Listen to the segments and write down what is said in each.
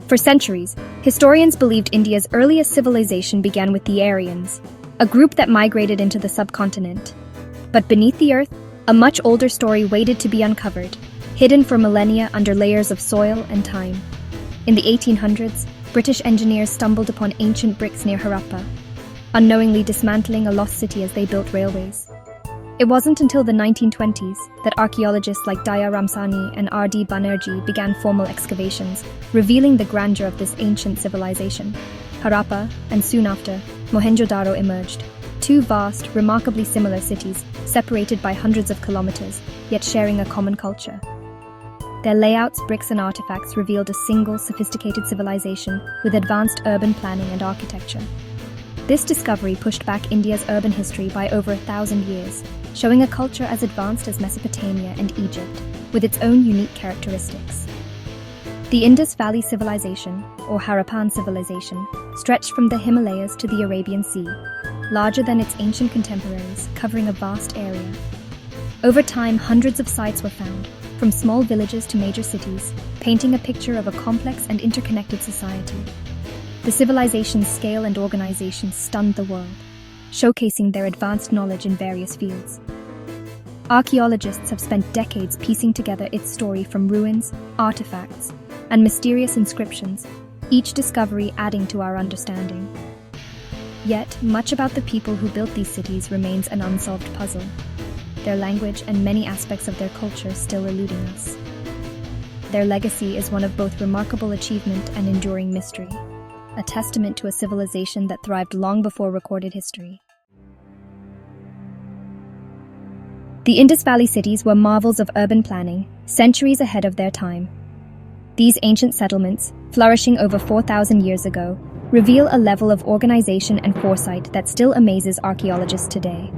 For centuries, historians believed India's earliest civilization began with the Aryans, a group that migrated into the subcontinent. But beneath the earth, a much older story waited to be uncovered, hidden for millennia under layers of soil and time. In the 1800s, British engineers stumbled upon ancient bricks near Harappa, unknowingly dismantling a lost city as they built railways. It wasn't until the 1920s that archaeologists like Daya Ramsani and R.D. Banerjee began formal excavations, revealing the grandeur of this ancient civilization. Harappa, and soon after, Mohenjo-Daro emerged, two vast, remarkably similar cities, separated by hundreds of kilometers, yet sharing a common culture. Their layouts, bricks, and artifacts revealed a single, sophisticated civilization with advanced urban planning and architecture. This discovery pushed back India's urban history by over 1,000 years, showing a culture as advanced as Mesopotamia and Egypt, with its own unique characteristics. The Indus Valley Civilization, or Harappan civilization, stretched from the Himalayas to the Arabian Sea, larger than its ancient contemporaries, covering a vast area. Over time, hundreds of sites were found, from small villages to major cities, painting a picture of a complex and interconnected society. The civilization's scale and organization stunned the world, showcasing their advanced knowledge in various fields. Archaeologists have spent decades piecing together its story from ruins, artifacts, and mysterious inscriptions, each discovery adding to our understanding. Yet, much about the people who built these cities remains an unsolved puzzle, their language and many aspects of their culture still eluding us. Their legacy is one of both remarkable achievement and enduring mystery, a testament to a civilization that thrived long before recorded history. The Indus Valley cities were marvels of urban planning, centuries ahead of their time. These ancient settlements, flourishing over 4,000 years ago, reveal a level of organization and foresight that still amazes archaeologists today.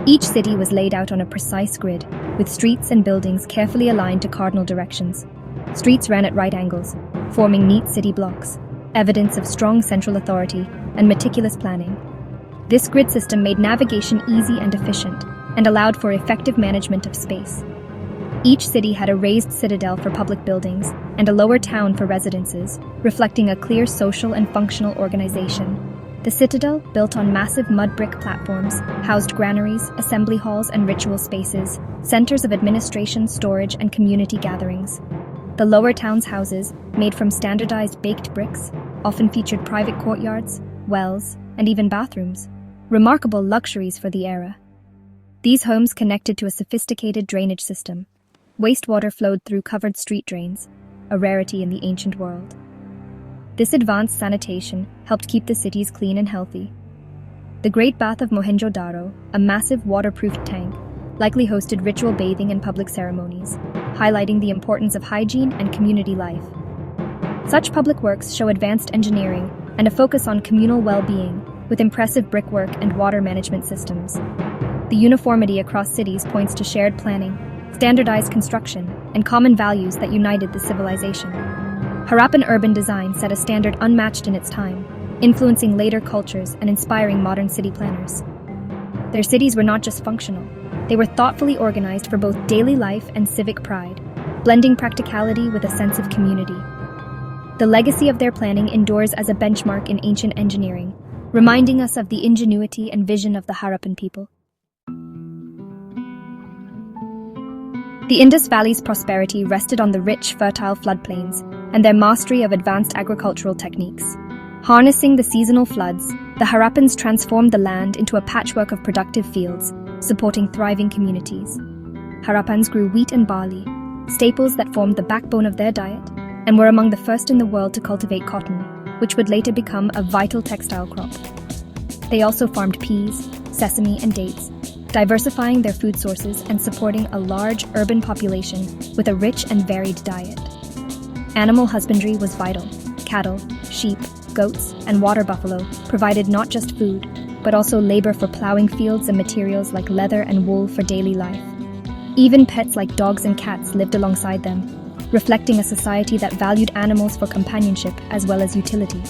Each city was laid out on a precise grid, with streets and buildings carefully aligned to cardinal directions. Streets ran at right angles, forming neat city blocks, evidence of strong central authority and meticulous planning. This grid system made navigation easy and efficient, and allowed for effective management of space. Each city had a raised citadel for public buildings and a lower town for residences, reflecting a clear social and functional organization. The citadel, built on massive mud brick platforms, housed granaries, assembly halls, and ritual spaces, centers of administration, storage, and community gatherings. The lower town's houses, made from standardized baked bricks, often featured private courtyards, wells, and even bathrooms, remarkable luxuries for the era. These homes connected to a sophisticated drainage system. Wastewater flowed through covered street drains, a rarity in the ancient world. This advanced sanitation helped keep the cities clean and healthy. The Great Bath of Mohenjo-Daro, a massive waterproof tank, likely hosted ritual bathing and public ceremonies, highlighting the importance of hygiene and community life. Such public works show advanced engineering and a focus on communal well-being, with impressive brickwork and water management systems. The uniformity across cities points to shared planning, standardized construction, and common values that united the civilization. Harappan urban design set a standard unmatched in its time, influencing later cultures and inspiring modern city planners. Their cities were not just functional, they were thoughtfully organized for both daily life and civic pride, blending practicality with a sense of community. The legacy of their planning endures as a benchmark in ancient engineering, reminding us of the ingenuity and vision of the Harappan people. The Indus Valley's prosperity rested on the rich, fertile floodplains and their mastery of advanced agricultural techniques. Harnessing the seasonal floods, the Harappans transformed the land into a patchwork of productive fields, supporting thriving communities. Harappans grew wheat and barley, staples that formed the backbone of their diet, and were among the first in the world to cultivate cotton, which would later become a vital textile crop. They also farmed peas, sesame, and dates, diversifying their food sources and supporting a large urban population with a rich and varied diet. Animal husbandry was vital. Cattle, sheep, goats, and water buffalo provided not just food, but also labor for plowing fields and materials like leather and wool for daily life. Even pets like dogs and cats lived alongside them, reflecting a society that valued animals for companionship as well as utility.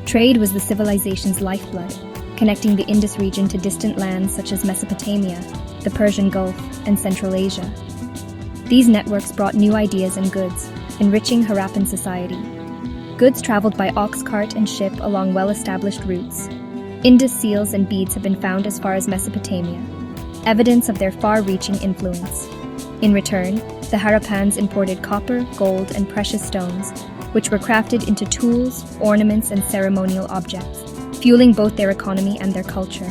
Trade was the civilization's lifeblood, connecting the Indus region to distant lands such as Mesopotamia, the Persian Gulf, and Central Asia. These networks brought new ideas and goods, enriching Harappan society. Goods traveled by ox cart and ship along well-established routes. Indus seals and beads have been found as far as Mesopotamia, evidence of their far-reaching influence. In return, the Harappans imported copper, gold, and precious stones, which were crafted into tools, ornaments, and ceremonial objects, fueling both their economy and their culture.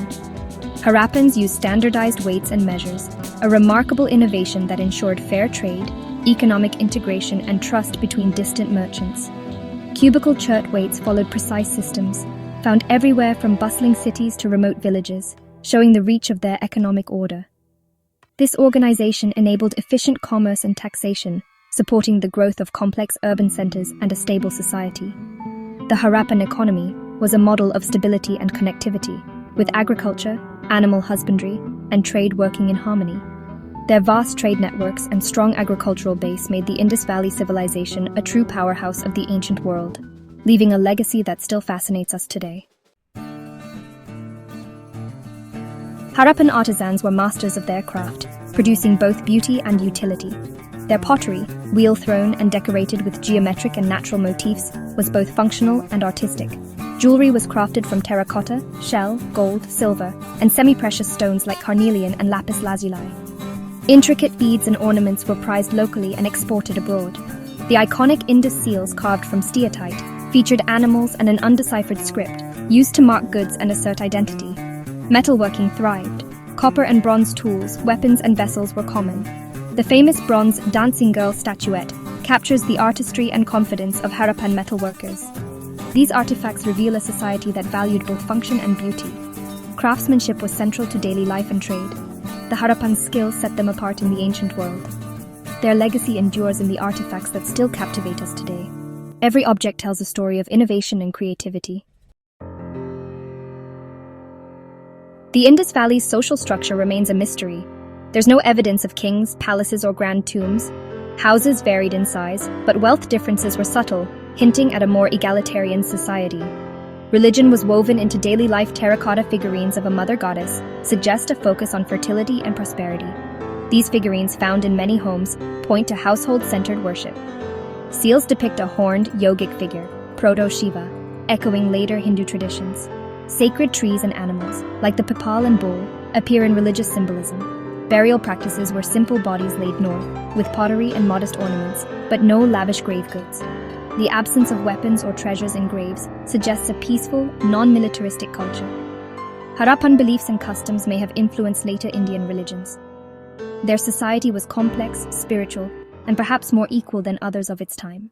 Harappans used standardized weights and measures, a remarkable innovation that ensured fair trade, economic integration, and trust between distant merchants. Cubical chert weights followed precise systems, found everywhere from bustling cities to remote villages, showing the reach of their economic order. This organization enabled efficient commerce and taxation, supporting the growth of complex urban centers and a stable society. The Harappan economy was a model of stability and connectivity, with agriculture, animal husbandry, and trade working in harmony. Their vast trade networks and strong agricultural base made the Indus Valley civilization a true powerhouse of the ancient world, leaving a legacy that still fascinates us today. Harappan artisans were masters of their craft, producing both beauty and utility. Their pottery, wheel-thrown and decorated with geometric and natural motifs, was both functional and artistic. Jewelry was crafted from terracotta, shell, gold, silver, and semi-precious stones like carnelian and lapis lazuli. Intricate beads and ornaments were prized locally and exported abroad. The iconic Indus seals carved from steatite featured animals and an undeciphered script, used to mark goods and assert identity. Metalworking thrived. Copper and bronze tools, weapons, and vessels were common. The famous bronze dancing girl statuette captures the artistry and confidence of Harappan metalworkers. These artifacts reveal a society that valued both function and beauty. Craftsmanship was central to daily life and trade. The Harappan skills set them apart in the ancient world. Their legacy endures in the artifacts that still captivate us today. Every object tells a story of innovation and creativity. The Indus Valley's social structure remains a mystery. There's no evidence of kings, palaces, or grand tombs. Houses varied in size, but wealth differences were subtle, hinting at a more egalitarian society. Religion was woven into daily life. Terracotta figurines of a mother goddess suggest a focus on fertility and prosperity. These figurines, found in many homes, point to household-centered worship. Seals depict a horned, yogic figure, Proto-Shiva, echoing later Hindu traditions. Sacred trees and animals, like the pipal and bull, appear in religious symbolism. Burial practices were simple bodies laid north, with pottery and modest ornaments, but no lavish grave goods. The absence of weapons or treasures in graves suggests a peaceful, non-militaristic culture. Harappan beliefs and customs may have influenced later Indian religions. Their society was complex, spiritual, and perhaps more equal than others of its time.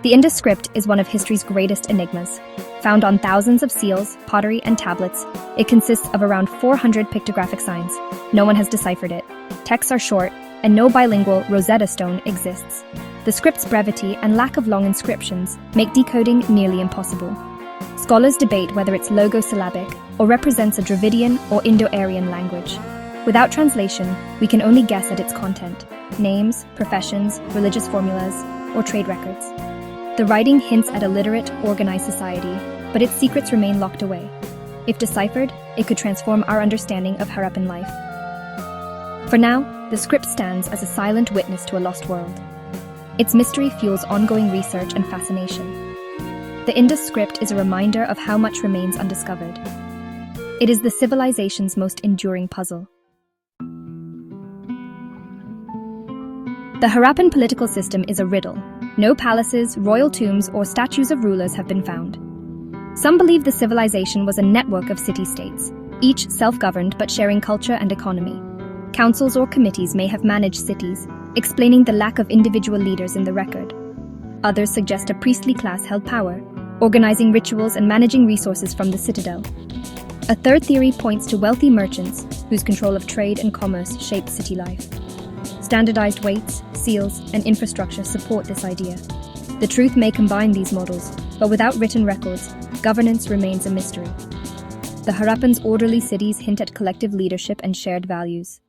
The Indus script is one of history's greatest enigmas. Found on thousands of seals, pottery, and tablets, it consists of around 400 pictographic signs. No one has deciphered it. Texts are short, and no bilingual Rosetta Stone exists. The script's brevity and lack of long inscriptions make decoding nearly impossible. Scholars debate whether it's logosyllabic or represents a Dravidian or Indo-Aryan language. Without translation, we can only guess at its content: names, professions, religious formulas, or trade records. The writing hints at a literate, organized society, but its secrets remain locked away. If deciphered, it could transform our understanding of Harappan life. For now, the script stands as a silent witness to a lost world. Its mystery fuels ongoing research and fascination. The Indus script is a reminder of how much remains undiscovered. It is the civilization's most enduring puzzle. The Harappan political system is a riddle. No palaces, royal tombs, or statues of rulers have been found. Some believe the civilization was a network of city-states, each self-governed but sharing culture and economy. Councils or committees may have managed cities, explaining the lack of individual leaders in the record. Others suggest a priestly class held power, organizing rituals and managing resources from the citadel. A third theory points to wealthy merchants whose control of trade and commerce shaped city life. Standardized weights, seals, and infrastructure support this idea. The truth may combine these models, but without written records, governance remains a mystery. The Harappans' orderly cities hint at collective leadership and shared values.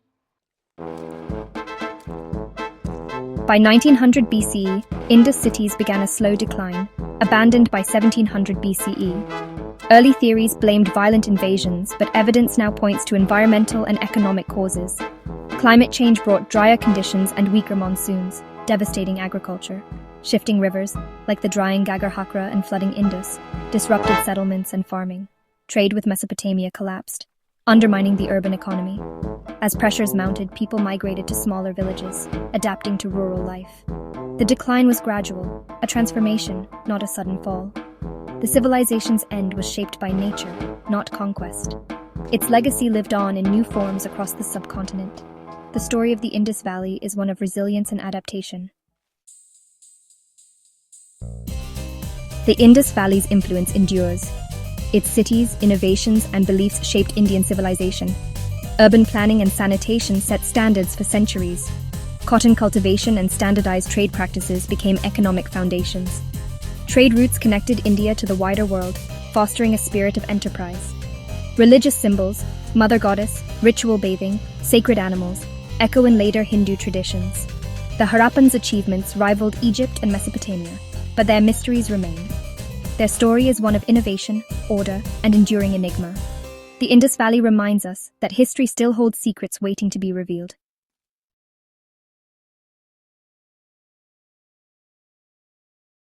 By 1900 BCE, Indus cities began a slow decline, abandoned by 1700 BCE. Early theories blamed violent invasions, but evidence now points to environmental and economic causes. Climate change brought drier conditions and weaker monsoons, devastating agriculture. Shifting rivers, like the drying Gagar-Hakra and flooding Indus, disrupted settlements and farming. Trade with Mesopotamia collapsed, undermining the urban economy. As pressures mounted, people migrated to smaller villages, adapting to rural life. The decline was gradual, a transformation, not a sudden fall. The civilization's end was shaped by nature, not conquest. Its legacy lived on in new forms across the subcontinent. The story of the Indus Valley is one of resilience and adaptation. The Indus Valley's influence endures. Its cities, innovations, and beliefs shaped Indian civilization. Urban planning and sanitation set standards for centuries. Cotton cultivation and standardized trade practices became economic foundations. Trade routes connected India to the wider world, fostering a spirit of enterprise. Religious symbols, mother goddess, ritual bathing, sacred animals, echo in later Hindu traditions. The Harappans' achievements rivaled Egypt and Mesopotamia, but their mysteries remain. Their story is one of innovation, order, and enduring enigma. The Indus Valley reminds us that history still holds secrets waiting to be revealed.